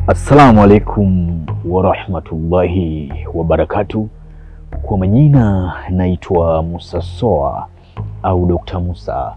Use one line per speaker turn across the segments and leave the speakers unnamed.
Assalamu alaikum warahmatullahi wabarakatuh. Kwa majina naitwa Musa Soa au Dr. Musa.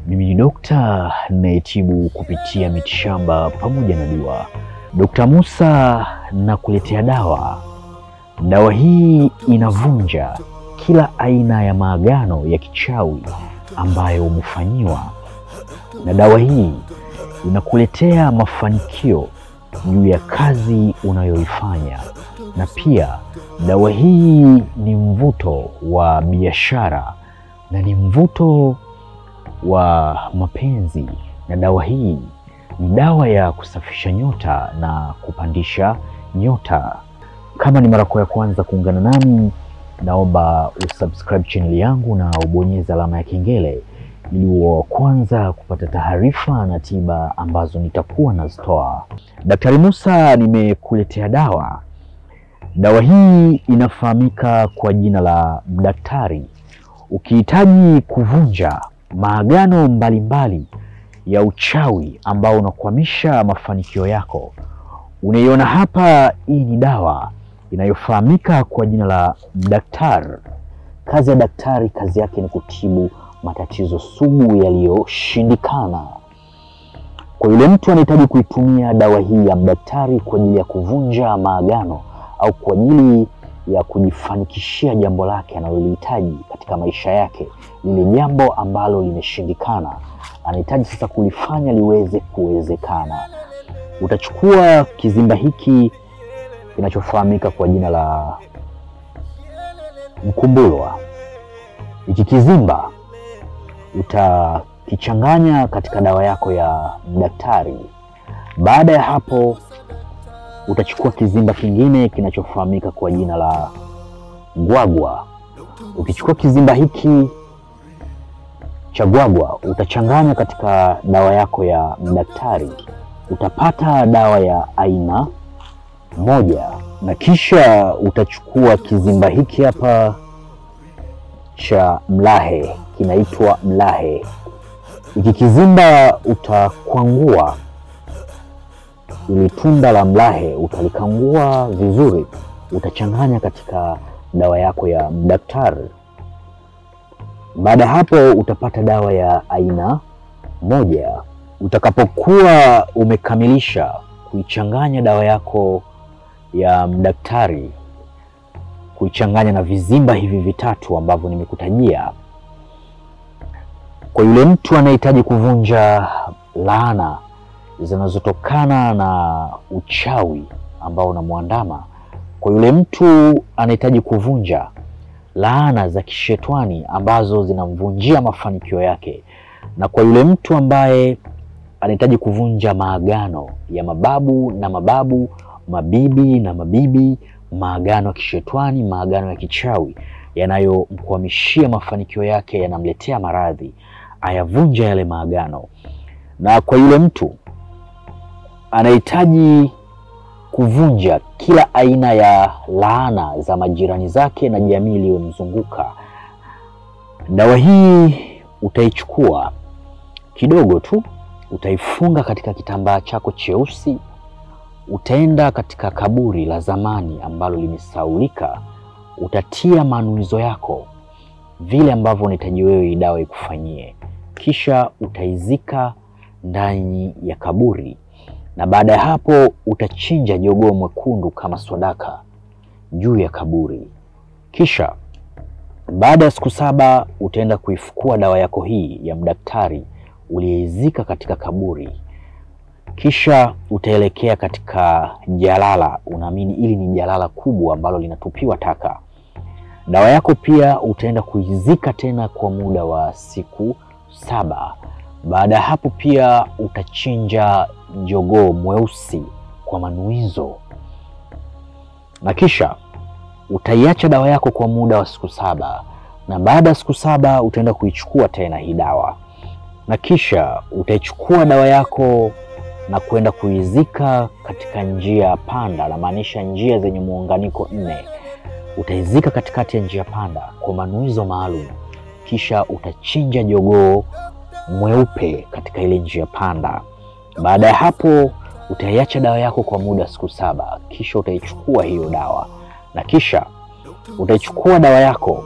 Mimi ni dokta nayetibu kupitia mitishamba pamoja na dua. Dr. Musa nakuletea dawa. Dawa hii inavunja kila aina ya maagano ya kichawi ambayo umefanyiwa, na dawa hii inakuletea mafanikio juu ya kazi unayoifanya. Na pia dawa hii ni mvuto wa biashara na ni mvuto wa mapenzi, na dawa hii ni dawa ya kusafisha nyota na kupandisha nyota. Kama ni mara ya kwanza kuungana nami, naomba usubscribe channel yangu na ubonyeze alama ya kengele ili uwe kwanza kupata taarifa na tiba ambazo nitakuwa nazitoa. Daktari Musa nimekuletea dawa. Dawa hii inafahamika kwa jina la Mdaktari. Ukihitaji kuvunja maagano mbalimbali ya uchawi ambao unakwamisha mafanikio yako, unaiona hapa. Hii ni dawa inayofahamika kwa jina la Mdaktari. Kazi ya daktari, kazi yake ni kutibu matatizo sugu yaliyoshindikana. Kwa yule mtu anahitaji kuitumia dawa hii ya Mdaktari kwa ajili ya kuvunja maagano au kwa ajili ya kujifanikishia jambo lake analolihitaji katika maisha yake, lile jambo ambalo limeshindikana, anahitaji sasa kulifanya liweze kuwezekana. Utachukua kizimba hiki kinachofahamika kwa jina la mkumbulwa. Hiki kizimba utakichanganya katika dawa yako ya Mdaktari. Baada ya hapo utachukua kizimba kingine kinachofahamika kwa jina la gwagwa. Ukichukua kizimba hiki cha gwagwa utachanganya katika dawa yako ya Mdaktari, utapata dawa ya aina moja. Na kisha utachukua kizimba hiki hapa cha mlahe, kinaitwa mlahe. Hiki kizimba utakwangua ili tunda la mlahe, utalikangua vizuri, utachanganya katika dawa yako ya Mdaktari. Baada hapo utapata dawa ya aina moja. Utakapokuwa umekamilisha kuichanganya dawa yako ya Mdaktari, kuichanganya na vizimba hivi vitatu ambavyo nimekutajia, kwa yule mtu anahitaji kuvunja laana zinazotokana na uchawi ambao unamwandama, kwa yule mtu anahitaji kuvunja laana za kishetwani ambazo zinamvunjia mafanikio yake, na kwa yule mtu ambaye anahitaji kuvunja maagano ya mababu na mababu, mabibi na mabibi, maagano ya kishetwani, maagano ya kichawi yanayomkwamishia mafanikio yake, yanamletea maradhi, ayavunja yale maagano. Na kwa yule mtu anahitaji kuvunja kila aina ya laana za majirani zake na jamii iliyomzunguka, dawa hii utaichukua kidogo tu, utaifunga katika kitambaa chako cheusi, utaenda katika kaburi la zamani ambalo limesaulika, utatia manuizo yako vile ambavyo unahitaji wewe dawa ikufanyie, kisha utaizika ndani ya kaburi. Na baada ya hapo utachinja jogoo mwekundu kama sadaka juu ya kaburi. Kisha baada ya siku 7 utaenda kuifukua dawa yako hii ya Mdaktari uliyeizika katika kaburi. Kisha utaelekea katika jalala, unaamini ili ni jalala kubwa ambalo linatupiwa taka. Dawa yako pia utaenda kuizika tena kwa muda wa siku 7. Baada ya hapo pia utachinja jogoo mweusi kwa manuizo, na kisha utaiacha dawa yako kwa muda wa siku 7. Na baada ya siku 7 utaenda kuichukua tena hii dawa, na kisha utaichukua dawa yako na kwenda kuizika katika njia panda, na maanisha njia zenye muunganiko 4. Utaizika katikati ya njia panda kwa manuizo maalum, kisha utachinja jogoo mweupe katika ile njia panda. Baada ya hapo utaiacha dawa yako kwa muda siku 7, kisha utaichukua hiyo dawa, na kisha utaichukua dawa yako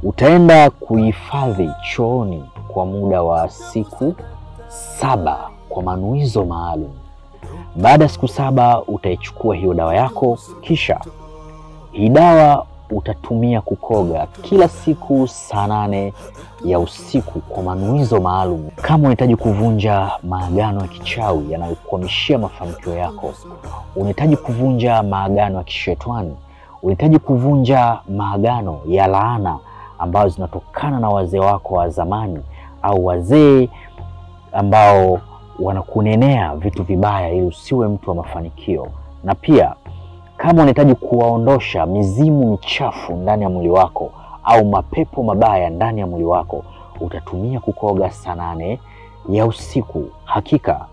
utaenda kuhifadhi chooni kwa muda wa siku 7 kwa manuizo maalum. Baada ya siku 7 utaichukua hiyo dawa yako, kisha hii dawa utatumia kukoga kila siku saa 8 ya usiku kwa manuizo maalum. Kama unahitaji kuvunja maagano ya kichawi yanayokuhamishia mafanikio yako, unahitaji kuvunja maagano ya kishetani, unahitaji kuvunja maagano ya laana ambazo zinatokana na wazee wako wa zamani au wazee ambao wanakunenea vitu vibaya ili usiwe mtu wa mafanikio, na pia kama unahitaji kuwaondosha mizimu michafu ndani ya mwili wako au mapepo mabaya ndani ya mwili wako, utatumia kukoga saa 8 ya usiku. Hakika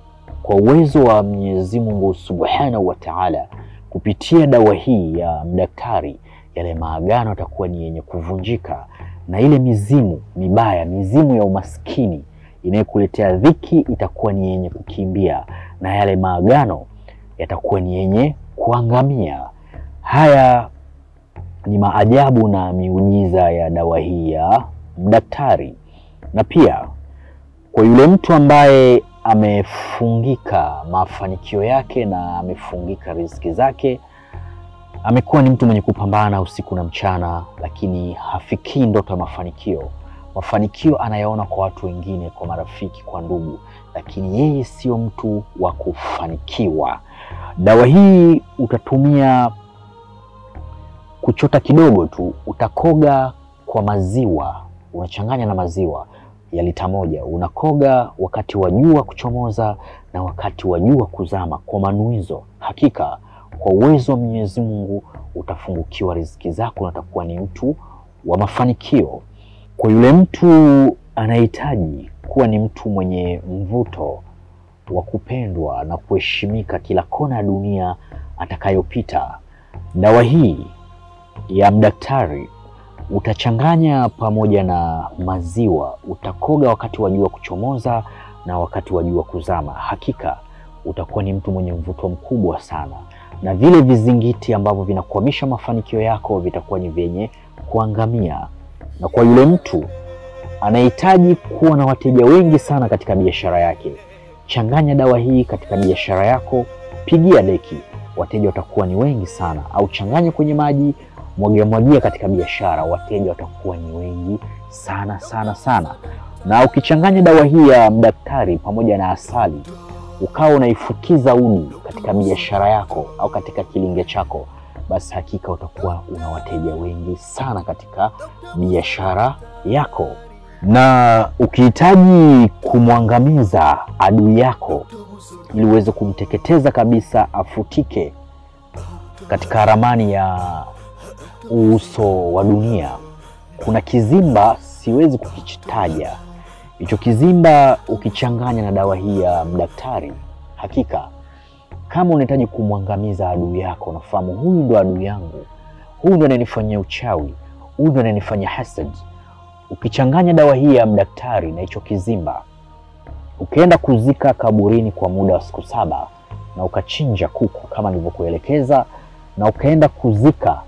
kwa uwezo wa Mwenyezi Mungu Subhanahu wa Ta'ala, kupitia dawa hii ya mdaktari, yale maagano yatakuwa ni yenye kuvunjika, na ile mizimu mibaya, mizimu ya umaskini inayokuletea dhiki itakuwa ni yenye kukimbia, na yale maagano yatakuwa ni yenye kuangamia. Haya ni maajabu na miujiza ya dawa hii ya mdaktari. Na pia kwa yule mtu ambaye amefungika mafanikio yake na amefungika riziki zake, amekuwa ni mtu mwenye kupambana usiku na mchana, lakini hafikii ndoto ya mafanikio. Mafanikio anayaona kwa watu wengine, kwa marafiki, kwa ndugu, lakini yeye sio mtu wa kufanikiwa. Dawa hii utatumia kuchota kidogo tu, utakoga kwa maziwa, unachanganya na maziwa ya lita 1. Unakoga wakati wa jua kuchomoza na wakati wa jua kuzama kwa manuizo. Hakika kwa uwezo wa Mwenyezi Mungu utafungukiwa riziki zako na utakuwa ni mtu wa mafanikio. Kwa yule mtu anahitaji kuwa ni mtu mwenye mvuto wa kupendwa na kuheshimika kila kona ya dunia atakayopita, dawa hii ya mdaktari utachanganya pamoja na maziwa, utakoga wakati wa jua kuchomoza na wakati wa jua kuzama. Hakika utakuwa ni mtu mwenye mvuto mkubwa sana, na vile vizingiti ambavyo vinakwamisha mafanikio yako vitakuwa ni vyenye kuangamia. Na kwa yule mtu anahitaji kuwa na wateja wengi sana katika biashara yake, changanya dawa hii katika biashara yako, pigia deki, wateja watakuwa ni wengi sana. Au changanya kwenye maji, mwagia katika biashara, wateja watakuwa ni wengi sana sana sana. Na ukichanganya dawa hii ya mdaktari pamoja na asali, ukawa unaifukiza udi katika biashara yako au katika kilinge chako, basi hakika utakuwa una wateja wengi sana katika biashara yako. Na ukihitaji kumwangamiza adui yako ili uweze kumteketeza kabisa, afutike katika ramani ya uso wa dunia, kuna kizimba siwezi kukitaja. Hicho kizimba ukichanganya na dawa hii ya mdaktari, hakika kama unahitaji kumwangamiza adui yako, unafahamu huyu ndo adui yangu, huyu ndo ananifanyia uchawi, huyu ndo ananifanyia hasad, ukichanganya dawa hii ya mdaktari na hicho kizimba, ukaenda kuzika kaburini kwa muda wa siku 7, na ukachinja kuku kama nilivyokuelekeza, na ukaenda kuzika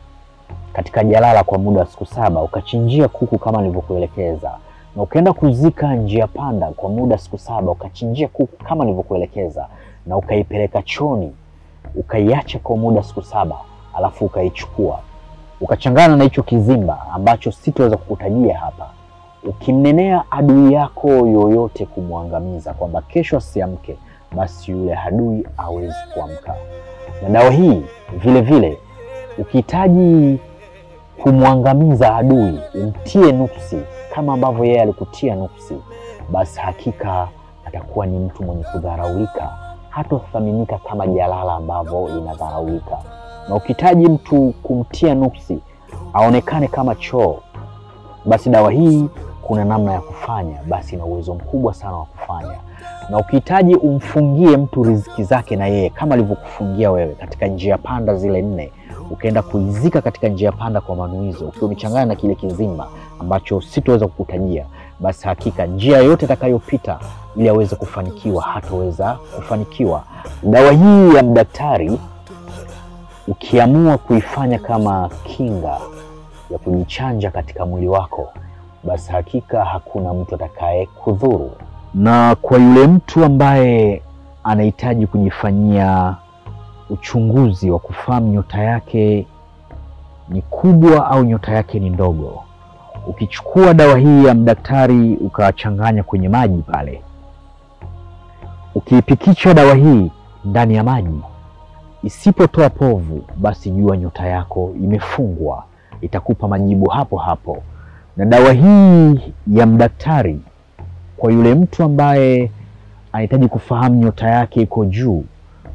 katika jalala kwa muda wa siku 7, ukachinjia kuku kama nilivyokuelekeza, na ukaenda kuzika njia panda kwa muda siku 7, ukachinjia kuku kama nilivyokuelekeza, na ukaipeleka choni, ukaiacha kwa muda siku 7, alafu ukaichukua ukachangana na hicho kizimba ambacho sitoweza kukutajia hapa, ukimnenea adui yako yoyote kumwangamiza kwamba kesho asiamke, basi yule adui hawezi kuamka. Na dawa hii vile vile ukihitaji kumwangamiza adui, umtie nuksi kama ambavyo yeye alikutia nuksi, basi hakika atakuwa ni mtu mwenye kudharaulika, hatothaminika kama jalala ambavyo inadharaulika. Na ukihitaji mtu kumtia nuksi aonekane kama choo, basi dawa hii kuna namna ya kufanya, basi ina uwezo mkubwa sana wa kufanya. Na ukihitaji umfungie mtu riziki zake na yeye kama alivyokufungia wewe katika njia panda zile 4, ukaenda kuizika katika njia panda kwa manuizo, ukiwa umechanganya na kile kizimba ambacho sitoweza kukutajia, basi hakika njia yote atakayopita ili aweze kufanikiwa hataweza kufanikiwa. Dawa hii ya mdaktari ukiamua kuifanya kama kinga ya kujichanja katika mwili wako, basi hakika hakuna mtu atakaye kudhuru. Na kwa yule mtu ambaye anahitaji kujifanyia uchunguzi wa kufahamu nyota yake ni kubwa au nyota yake ni ndogo, ukichukua dawa hii ya mdaktari ukachanganya kwenye maji pale, ukiipikisha dawa hii ndani ya maji, isipotoa povu, basi jua nyota yako imefungwa, itakupa majibu hapo hapo. Na dawa hii ya mdaktari kwa yule mtu ambaye anahitaji kufahamu nyota yake iko juu,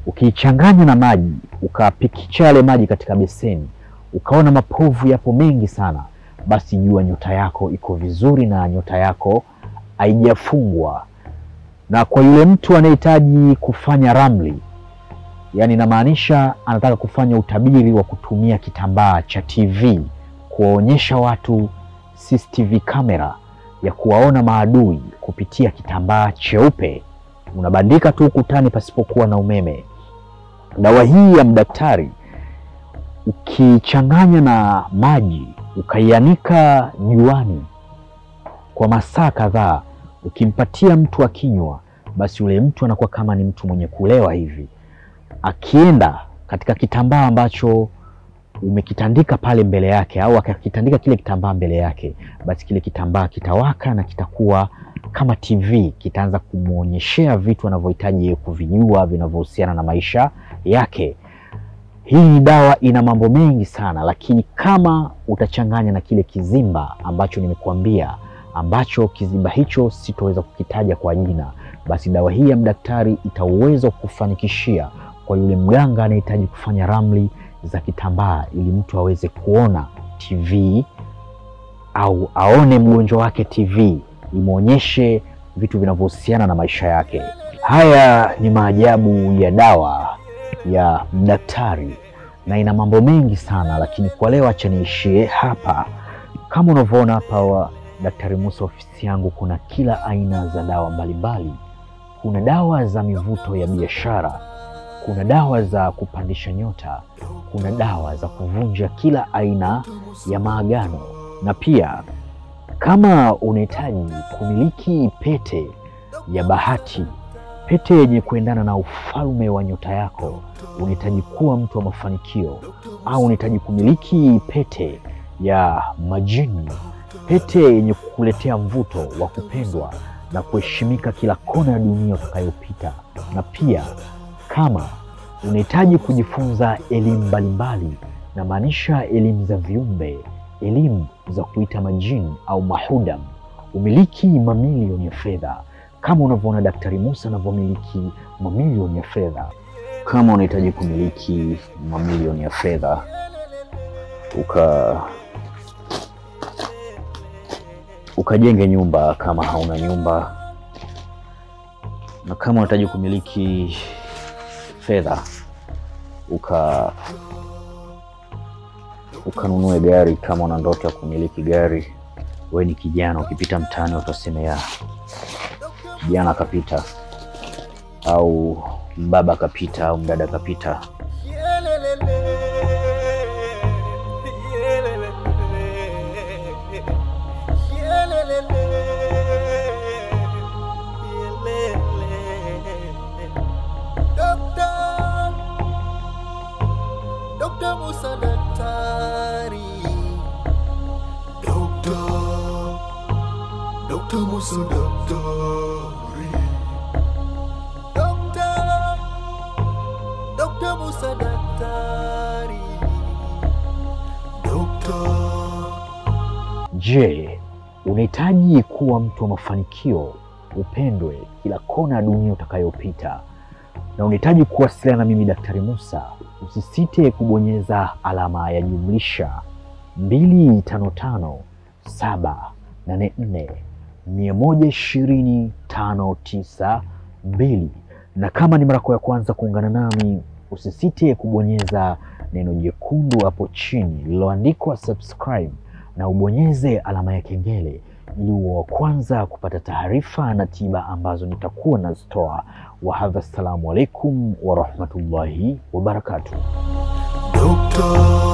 ukiichanganya na maji, ukapikisha yale maji katika beseni, ukaona mapovu yapo mengi sana, basi jua nyota yako iko vizuri na nyota yako haijafungwa. Na kwa yule mtu anahitaji kufanya ramli, yani inamaanisha anataka kufanya utabiri wa kutumia kitambaa cha TV kuwaonyesha watu CCTV kamera ya kuwaona maadui kupitia kitambaa cheupe, unabandika tu ukutani pasipokuwa na umeme. Dawa hii ya mdaktari ukichanganya na maji ukaianika juani kwa masaa kadhaa, ukimpatia mtu akinywa, basi yule mtu anakuwa kama ni mtu mwenye kulewa hivi. Akienda katika kitambaa ambacho umekitandika pale mbele yake, au akakitandika kile kitambaa mbele yake, basi kile kitambaa kitawaka na kitakuwa kama TV, kitaanza kumuonyeshea vitu anavyohitaji kuvijua vinavyohusiana na maisha yake. Hii dawa ina mambo mengi sana, lakini kama utachanganya na kile kizimba ambacho nimekuambia, ambacho kizimba hicho sitoweza kukitaja kwa jina, basi dawa hii ya mdaktari itaweza kufanikishia kwa yule mganga anahitaji kufanya ramli za kitambaa ili mtu aweze kuona TV au aone mgonjwa wake TV, imuonyeshe vitu vinavyohusiana na maisha yake. Haya ni maajabu ya dawa ya mdaktari na ina mambo mengi sana, lakini kwa leo acha niishie hapa. Kama unavyoona hapa Daktari Musa ofisi yangu, kuna kila aina za dawa mbalimbali. Kuna dawa za mivuto ya biashara, kuna dawa za kupandisha nyota, kuna dawa za kuvunja kila aina ya maagano. Na pia kama unahitaji kumiliki pete ya bahati, pete yenye kuendana na ufalme wa nyota yako, unahitaji kuwa mtu wa mafanikio, au unahitaji kumiliki pete ya majini, pete yenye kukuletea mvuto wa kupendwa na kuheshimika kila kona ya dunia utakayopita. Na pia kama unahitaji kujifunza elimu mbalimbali, na maanisha elimu za viumbe, elimu za kuita majini au mahudam, umiliki mamilioni ya fedha kama unavyoona Daktari Musa anavyomiliki mamilioni ya fedha. Kama unahitaji kumiliki mamilioni ya fedha, ukajenge nyumba kama hauna nyumba, na kama unahitaji kumiliki fedha ukanunue gari kama una ndoto ya kumiliki gari. Wewe ni kijana, ukipita mtaani utasema ya kijana kapita, au baba kapita, au mdada kapita.
Dr. Musa Daktari, Dr. Musa Daktari, Dr. Musa Daktari,
Je, unahitaji kuwa mtu wa mafanikio, upendwe kila kona ya dunia utakayopita, na unahitaji kuwasiliana na mimi Daktari Musa? Usisite kubonyeza alama ya jumlisha 255 784 120 592. Na kama ni mara yako ya kwanza kuungana nami, usisite kubonyeza neno jekundu hapo chini lililoandikwa subscribe, na ubonyeze alama ya kengele ili uwe wa kwanza kupata taarifa na tiba ambazo nitakuwa nazitoa. Wa hadha, assalamu alaikum wa rahmatullahi wa barakatuh.
Doctor